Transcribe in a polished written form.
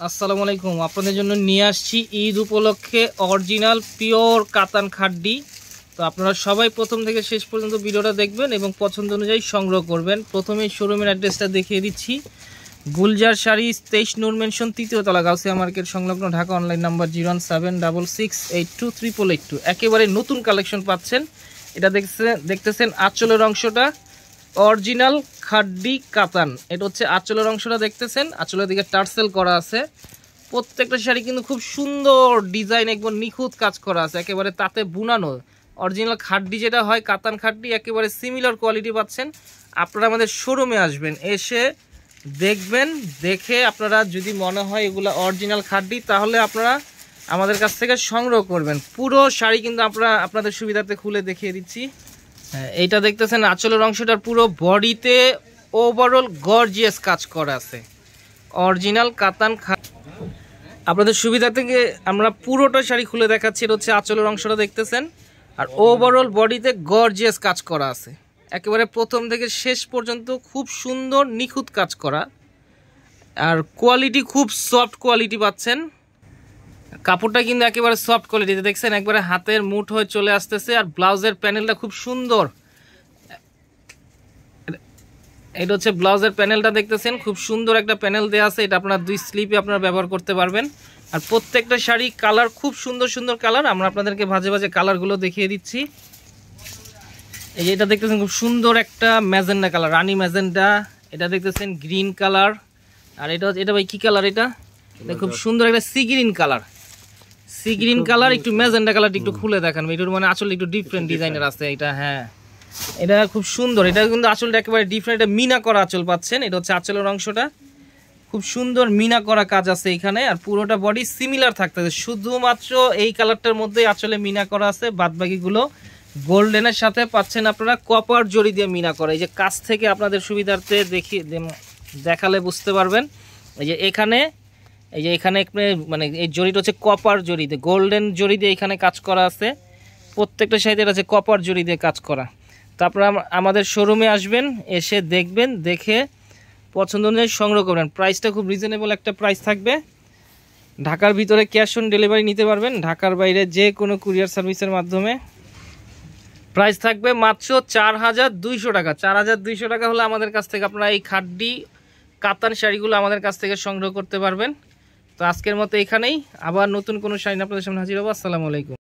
আসসালামু আলাইকুম। আপনাদের জন্য নিয়ে আসছি ঈদ উপলক্ষে অরিজিনাল পিওর কাতান খাড্ডি। তো আপনারা সবাই প্রথম থেকে শেষ পর্যন্ত ভিডিওটা দেখবেন এবং পছন্দ অনুযায়ী সংগ্রহ করবেন। প্রথমেই শোরুমের অ্যাড্রেসটা দেখিয়ে দিচ্ছি। গুলজার শাড়ি 23 নূর মেনশন, 3য় তলা, গাউসিয়া মার্কেট সংলগ্ন, ঢাকা। Online number 01766823182। একেবারে নতুন কালেকশন পাচ্ছেন। এটা দেখতেছেন আঁচলের অংশটা অরিজিনাল খাড্ডি কাতান। এটা হচ্ছে আঁচলের অংশটা দেখতেছেন, আঁচলের দিকে টার্সেল করা আছে। প্রত্যেকটা শাড়ি কিন্তু খুব সুন্দর ডিজাইন, একবার নিখুঁত কাজ করা আছে, একেবারে তাতে বুনানো। অরিজিনাল খাড্ডি যেটা হয় কাতান খাড্ডি, একেবারে সিমিলার কোয়ালিটি পাচ্ছেন। আপনারা আমাদের শোরুমে আসবেন, এসে দেখবেন, দেখে আপনারা যদি মনে হয় এগুলো অরিজিনাল খাড্ডি তাহলে আপনারা আমাদের কাছ থেকে সংগ্রহ করবেন। পুরো শাড়ি কিন্তু আপনাদের সুবিধার্থে খুলে দেখিয়ে দিচ্ছি। হ্যাঁ, এইটা দেখতেছেন আঁচলের অংশটার পুরো বডিতে ওভারঅল গর্জিয়াস কাজ করা আছে, অরিজিনাল কাতান। আপনাদের সুবিধা থেকে আমরা পুরোটা শাড়ি খুলে দেখাচ্ছি। এটা হচ্ছে আঁচলের অংশটা দেখতেছেন, আর ওভারঅল বডিতে গর্জিয়াস কাজ করা আছে, একেবারে প্রথম থেকে শেষ পর্যন্ত খুব সুন্দর নিখুঁত কাজ করা। আর কোয়ালিটি খুব সফট কোয়ালিটি পাচ্ছেন। কাপড়টা কিন্তু একেবারে সফট কোয়ালিটিতে দেখছেন, একবারে হাতের মুঠ হয়ে চলে আসতেছে। আর ব্লাউজের প্যানেলটা খুব সুন্দর। এটা হচ্ছে ব্লাউজের প্যানেলটা দেখতেছেন, খুব সুন্দর একটা প্যানেল দেওয়া আছে। এটা আপনার 2 স্লিপে আপনারা ব্যবহার করতে পারবেন। আর প্রত্যেকটা শাড়ি কালার খুব সুন্দর সুন্দর কালার। আমরা আপনাদেরকে ভাজে ভাজে কালারগুলো দেখিয়ে দিচ্ছি। এই যে এটা দেখতেছেন খুব সুন্দর একটা ম্যাজেন্ডা কালার, রানী ম্যাজেন্ডা। এটা দেখতেছেন গ্রিন কালার। আর এটা ভাই কি কালার? এটা খুব সুন্দর একটা sea green colour, sea green colour. একটু ম্যাজেন্ডা কালারটা একটু খুলে দেখান, এটার মানে আসলে একটু ডিফারেন্ট ডিজাইনের আছে এটা। হ্যাঁ, এটা খুব সুন্দর। এটা কিন্তু আঁচলটা একেবারে ডিফারেন্ট, এটা মিনা করা আঁচল পাচ্ছেন। এটা হচ্ছে আঁচলের অংশটা, খুব সুন্দর মিনা করা কাজ আছে এখানে। আর পুরোটা বডি সিমিলার থাকতেছে, শুধুমাত্র এই কালারটার মধ্যেই আঁচলে মিনা করা আছে। বাদবাকিগুলো গোল্ডেনের সাথে পাচ্ছেন আপনারা কপার জড়ি দিয়ে মিনা করা। এই যে কাছ থেকে আপনাদের সুবিধার্থে দেখালে বুঝতে পারবেন। এই যে এখানে মানে এই জড়িটা হচ্ছে কপার জড়ি দিয়ে, গোল্ডেন জড়ি দিয়ে এখানে কাজ করা আছে। প্রত্যেকটা শাড়িতে আছে কপার জড়ি দিয়ে কাজ করা। তো আপনারা আমাদের শোরুমে আসবেন, এসে দেখবেন, দেখে পছন্দ অনুযায়ী সংগ্রহ করবেন। প্রাইসটা খুব রিজনেবল একটা প্রাইস থাকবে। ঢাকার ভিতরে ক্যাশ অন ডেলিভারি নিতে পারবেন, ঢাকার বাইরে যে কোনো কুরিয়ার সার্ভিসের মাধ্যমে। প্রাইস থাকবে মাত্র 4200 টাকা। 4200 টাকা হলে আমাদের কাছ থেকে আপনারা এই খাড্ডি কাতান শাড়িগুলো আমাদের কাছ থেকে সংগ্রহ করতে পারবেন। তো আজকের মতো এখানেই, আবার নতুন কোনো শাড়ি আপনাদের সামনে হাজির হবো। আসসালামু আলাইকুম।